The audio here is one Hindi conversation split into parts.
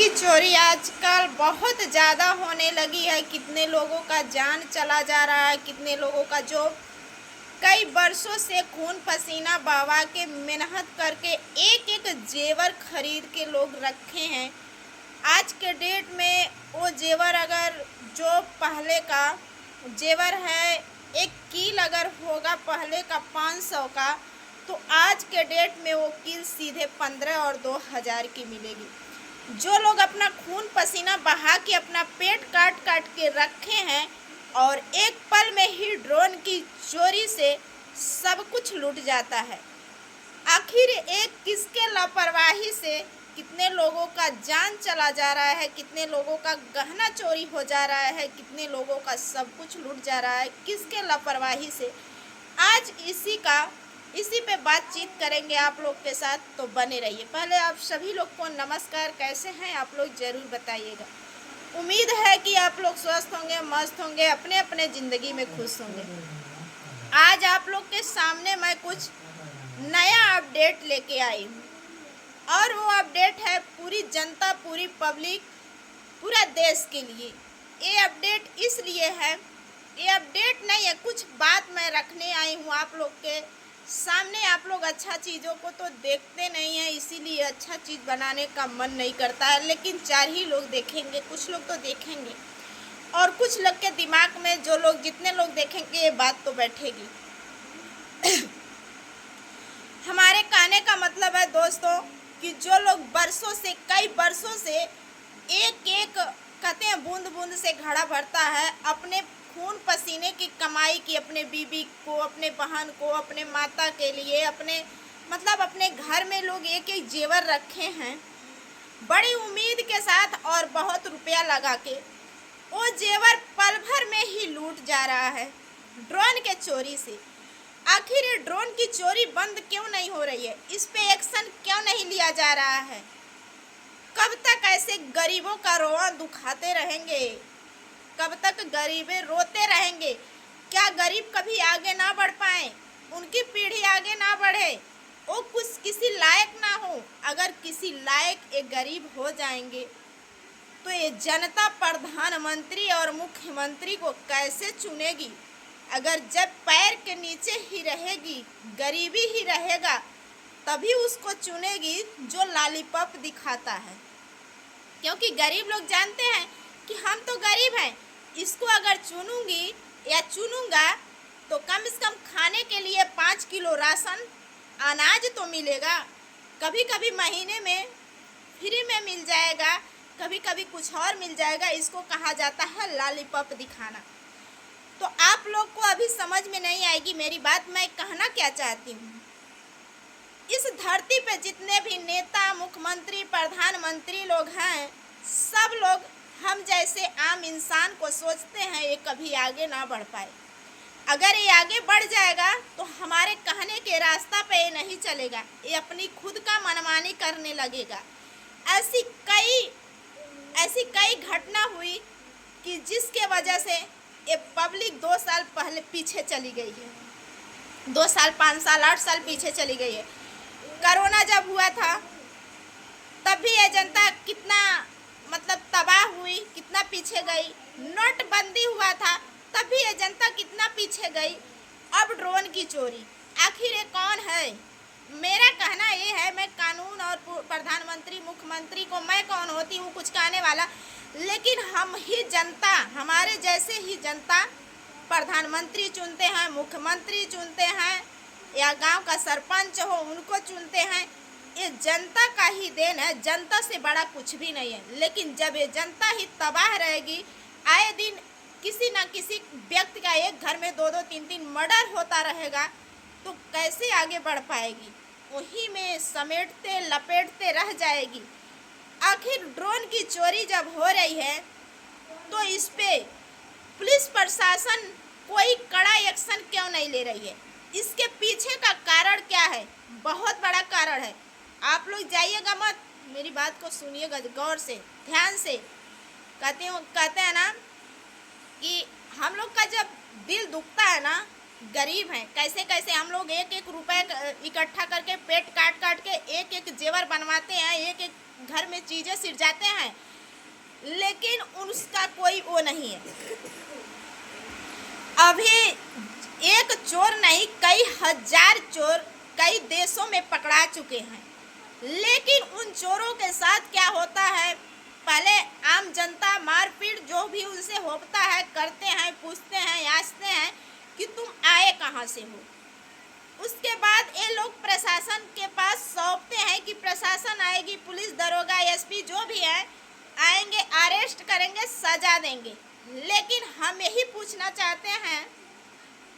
की चोरी आजकल बहुत ज़्यादा होने लगी है। कितने लोगों का जान चला जा रहा है, कितने लोगों का जो कई बरसों से खून पसीना बहा के मेहनत करके एक एक जेवर खरीद के लोग रखे हैं। आज के डेट में वो जेवर अगर जो पहले का जेवर है, एक कील अगर होगा पहले का 500 का, तो आज के डेट में वो कील सीधे 15 और 2000 की मिलेगी। जो लोग अपना खून पसीना बहा के अपना पेट काट काट के रखे हैं और एक पल में ही ड्रोन की चोरी से सब कुछ लूट जाता है। आखिर एक किसके लापरवाही से कितने लोगों का जान चला जा रहा है, कितने लोगों का गहना चोरी हो जा रहा है, कितने लोगों का सब कुछ लूट जा रहा है, किसके लापरवाही से। आज इसी पे बातचीत करेंगे आप लोग के साथ, तो बने रहिए। पहले आप सभी लोग को नमस्कार, कैसे हैं आप लोग ज़रूर बताइएगा। उम्मीद है कि आप लोग स्वस्थ होंगे, मस्त होंगे, अपने अपने ज़िंदगी में खुश होंगे। आज आप लोग के सामने मैं कुछ नया अपडेट लेके आई हूँ और वो अपडेट है पूरी जनता, पूरी पब्लिक, पूरा देश के लिए। ये अपडेट इसलिए है, ये अपडेट नहीं है, कुछ बात मैं रखने आई हूँ आप लोग के सामने। आप लोग अच्छा चीज़ों को तो देखते नहीं हैं, इसीलिए अच्छा चीज़ बनाने का मन नहीं करता है। लेकिन 4 ही लोग देखेंगे, कुछ लोग तो देखेंगे और कुछ लोग के दिमाग में जितने लोग देखेंगे ये बात तो बैठेगी। हमारे कहने का मतलब है दोस्तों कि जो लोग बरसों से, कई बरसों से एक एक कहते हैं बूंद बूंद से घड़ा भरता है, अपने खून पसीने की कमाई की, अपने बीबी को, अपने बहन को, अपने माता के लिए, अपने घर में लोग एक एक जेवर रखे हैं बड़ी उम्मीद के साथ और बहुत रुपया लगा के। वो जेवर पल भर में ही लूट जा रहा है ड्रोन के चोरी से। आखिर ये ड्रोन की चोरी बंद क्यों नहीं हो रही है? इस पे एक्शन क्यों नहीं लिया जा रहा है? कब तक ऐसे गरीबों का रोआ दुखाते रहेंगे? कब तक गरीबे रोते रहेंगे? क्या गरीब कभी आगे ना बढ़ पाए, उनकी पीढ़ी आगे ना बढ़े, वो कुछ किसी लायक ना हो? अगर किसी लायक एक गरीब हो जाएंगे तो ये जनता प्रधानमंत्री और मुख्यमंत्री को कैसे चुनेगी? अगर जब पैर के नीचे ही रहेगी, गरीबी ही रहेगा, तभी उसको चुनेगी जो लॉलीपॉप दिखाता है। क्योंकि गरीब लोग जानते हैं कि हम तो गरीब हैं, इसको अगर चुनूंगी या चुनूंगा तो कम से कम खाने के लिए 5 किलो राशन अनाज तो मिलेगा, कभी कभी महीने में फ्री में मिल जाएगा, कभी कभी कुछ और मिल जाएगा। इसको कहा जाता है लॉलीपॉप दिखाना। तो आप लोग को अभी समझ में नहीं आएगी मेरी बात, मैं कहना क्या चाहती हूँ। इस धरती पे जितने भी नेता, मुख्यमंत्री, प्रधानमंत्री लोग हैं, सब लोग हम जैसे आम इंसान को सोचते हैं ये कभी आगे ना बढ़ पाए। अगर ये आगे बढ़ जाएगा तो हमारे कहने के रास्ता पे ये नहीं चलेगा, ये अपनी खुद का मनमानी करने लगेगा। ऐसी कई घटना हुई कि जिसके वजह से ये पब्लिक 2 साल पहले पीछे चली गई है, 2 साल, 5 साल, 8 साल पीछे चली गई है। कोरोना जब हुआ था तब भी ये जनता कितना तबाह हुई, कितना पीछे गई। नोटबंदी हुआ था तब भी ये जनता कितना पीछे गई। अब ड्रोन की चोरी, आखिर ये कौन है? मेरा कहना ये है, मैं कानून और प्रधानमंत्री, मुख्यमंत्री को, मैं कौन होती हूँ कुछ कहने वाला, लेकिन हम ही जनता, हमारे जैसे ही जनता प्रधानमंत्री चुनते हैं, मुख्यमंत्री चुनते हैं, या गांव का सरपंच हो उनको चुनते हैं। ये जनता का ही देन है, जनता से बड़ा कुछ भी नहीं है। लेकिन जब ये जनता ही तबाह रहेगी, आए दिन किसी न किसी व्यक्ति का एक घर में 2-2, 3-3 मर्डर होता रहेगा, तो कैसे आगे बढ़ पाएगी? वहीं में समेटते लपेटते रह जाएगी। आखिर ड्रोन की चोरी जब हो रही है तो इस पे पुलिस प्रशासन कोई कड़ा एक्शन क्यों नहीं ले रही है? इसके पीछे का कारण क्या है? बहुत बड़ा कारण है। आप लोग जाइएगा मत, मेरी बात को सुनिएगा गौर से, ध्यान से। कहते हैं ना कि हम लोग का जब दिल दुखता है ना, गरीब हैं, कैसे कैसे हम लोग एक एक रुपए इकट्ठा करके पेट काट काट के एक एक जेवर बनवाते हैं, एक एक घर में चीज़ें सिर जाते हैं, लेकिन उसका कोई वो नहीं है। अभी एक चोर नहीं, कई हजार चोर कई देशों में पकड़ा चुके हैं, लेकिन उन चोरों के साथ क्या होता है, पहले आम जनता मारपीट जो भी उनसे होता है करते हैं, पूछते हैं, याचते हैं कि तुम आए कहाँ से हो। उसके बाद ये लोग प्रशासन के पास सौंपते हैं कि प्रशासन आएगी, पुलिस, दरोगा, एसपी जो भी है आएंगे, अरेस्ट करेंगे, सजा देंगे। लेकिन हम यही पूछना चाहते हैं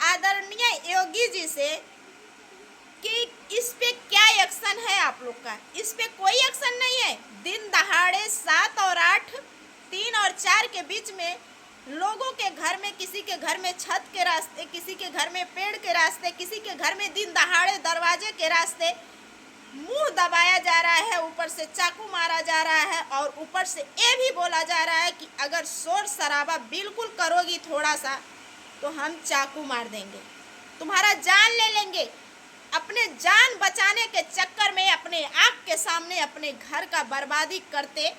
आदरणीय योगी जी से कि इस पे क्या एक्शन है आप लोग का। इस पे कोई एक्शन नहीं है। दिन दहाड़े 7 और 8, 3 और 4 के बीच में लोगों के घर में, किसी के घर में छत के रास्ते, किसी के घर में पेड़ के रास्ते, किसी के घर में दिन दहाड़े दरवाजे के रास्ते मुंह दबाया जा रहा है, ऊपर से चाकू मारा जा रहा है, और ऊपर से ये भी बोला जा रहा है कि अगर शोर शराबा बिल्कुल करोगी थोड़ा सा तो हम चाकू मार देंगे, तुम्हारा जान ले लेंगे। अपने जान बचाने के चक्कर में अपने आँख के सामने अपने घर का बर्बादी करते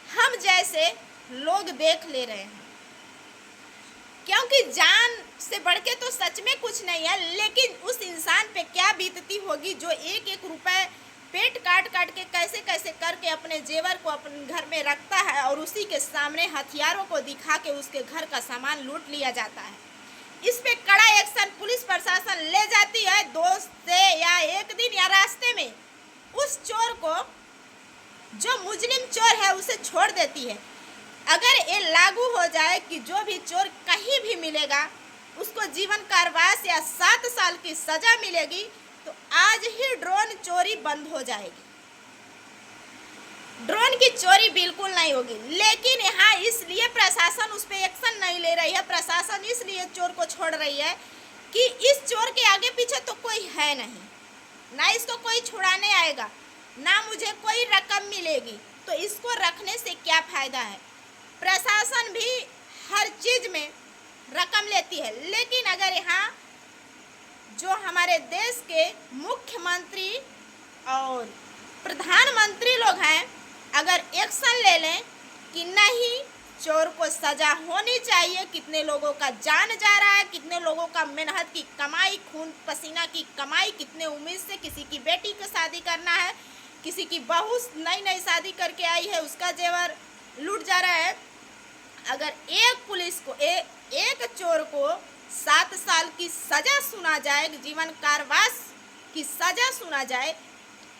हम जैसे लोग देख ले रहे हैं। क्योंकि जान से बढ़ के तो सच में कुछ नहीं है, लेकिन उस इंसान पे क्या बीतती होगी जो एक एक रुपए पेट काट काट के कैसे कैसे करके अपने जेवर को अपने घर में रखता है, और उसी के सामने हथियारों को दिखा के उसके घर का सामान लूट लिया जाता है। इस पे कड़ा एक्शन पुलिस प्रशासन ले जाती है, दोस्त से या एक दिन या रास्ते में उस चोर को, जो मुजरिम चोर है, उसे छोड़ देती है। अगर ये लागू हो जाए कि जो भी चोर कहीं भी मिलेगा उसको जीवन कारावास या 7 साल की सजा मिलेगी, तो आज ही ड्रोन चोरी बंद हो जाएगी। ड्रोन की चोरी बिल्कुल नहीं होगी। लेकिन यहाँ इसलिए प्रशासन उस पर एक्शन नहीं ले रही है, प्रशासन इसलिए चोर को छोड़ रही है कि इस चोर के आगे पीछे तो कोई है नहीं, ना इसको कोई छुड़ाने आएगा, ना मुझे कोई रकम मिलेगी, तो इसको रखने से क्या फायदा है। प्रशासन भी हर चीज़ में रकम लेती है, लेकिन अगर यहाँ जो हमारे देश के मुख्यमंत्री और प्रधानमंत्री लोग हैं, अगर एक्शन ले लें कि नहीं, चोर को सजा होनी चाहिए, कितने लोगों का जान जा रहा है, कितने लोगों का मेहनत की कमाई, खून पसीना की कमाई, कितने उम्मीद से किसी की बेटी को शादी करना है, किसी की बहू नई नई शादी करके आई है, उसका जेवर लूट जा रहा है। अगर एक पुलिस को एक चोर को 7 साल की सजा सुना जाए, जीवन कारावास की सजा सुना जाए,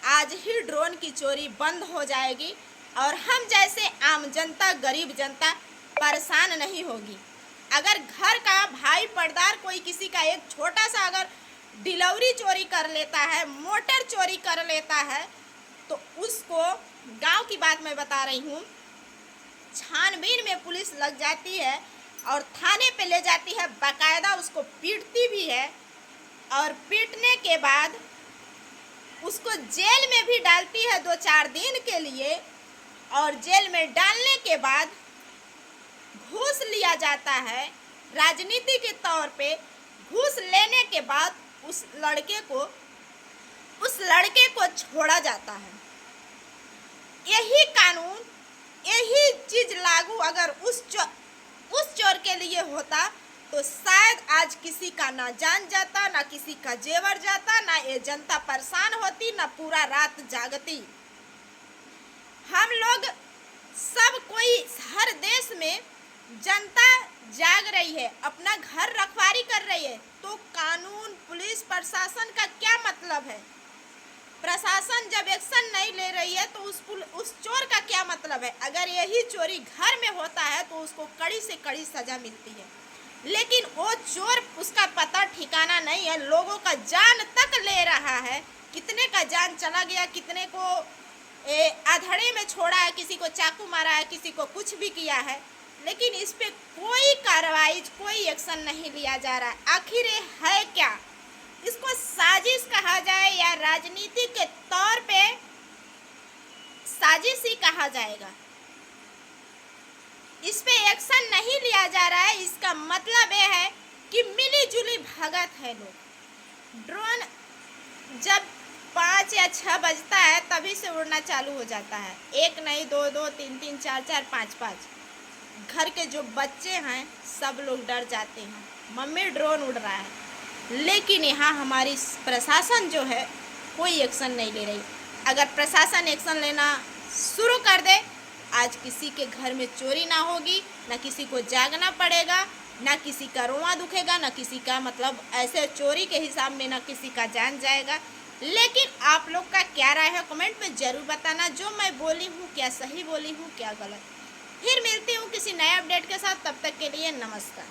आज ही ड्रोन की चोरी बंद हो जाएगी और हम जैसे आम जनता, गरीब जनता परेशान नहीं होगी। अगर घर का भाई पर्दार कोई किसी का एक छोटा सा अगर डिलीवरी चोरी कर लेता है, मोटर चोरी कर लेता है, तो उसको, गांव की बात मैं बता रही हूँ, छानबीन में पुलिस लग जाती है और थाने पे ले जाती है, बाकायदा उसको पीटती भी है, और पीटने के बाद उसको जेल में भी डालती है 2-4 दिन के लिए, और जेल में डालने के बाद घूस लिया जाता है राजनीति के तौर पे। घूस लेने के बाद उस लड़के को छोड़ा जाता है। यही कानून, यही चीज लागू अगर उस चोर के लिए होता तो शायद आज किसी का ना जान जाता, ना किसी का जेवर जाता, ना ये जनता परेशान होती, ना पूरा रात जागती। हम लोग सब कोई, हर देश में जनता जाग रही है, अपना घर रखवारी कर रही है, तो कानून, पुलिस, प्रशासन का क्या मतलब है। प्रशासन जब एक्शन नहीं ले रही है तो उस चोर का क्या मतलब है। अगर यही चोरी घर में होता है तो उसको कड़ी से कड़ी सजा मिलती है, लेकिन वो चोर, उसका पता ठिकाना नहीं है, लोगों का जान तक ले रहा है। कितने का जान चला गया, कितने को आधड़े में छोड़ा है, किसी को चाकू मारा है, किसी को कुछ भी किया है, लेकिन इस पे कोई कार्रवाई, कोई एक्शन नहीं लिया जा रहा है। आखिर ये है क्या? इसको साजिश कहा जाए या राजनीति के तौर पे साजिश ही कहा जाएगा। इस पे एक्शन नहीं लिया जा रहा है, इसका मतलब ये है कि मिली जुली भगत है लोग। ड्रोन जब 5 या 6 बजता है तभी से उड़ना चालू हो जाता है। एक नहीं, दो दो, तीन तीन, चार चार, पाँच पाँच। घर के जो बच्चे हैं सब लोग डर जाते हैं, मम्मी ड्रोन उड़ रहा है। लेकिन यहाँ हमारी प्रशासन जो है कोई एक्शन नहीं ले रही। अगर प्रशासन एक्शन लेना शुरू कर दे, आज किसी के घर में चोरी ना होगी, ना किसी को जागना पड़ेगा, ना किसी का रोआ दुखेगा, ना किसी का मतलब ऐसे चोरी के हिसाब में ना किसी का जान जाएगा। लेकिन आप लोग का क्या राय है कमेंट में ज़रूर बताना। जो मैं बोली हूँ क्या सही बोली हूँ क्या गलत। फिर मिलती हूँ किसी नए अपडेट के साथ, तब तक के लिए नमस्कार।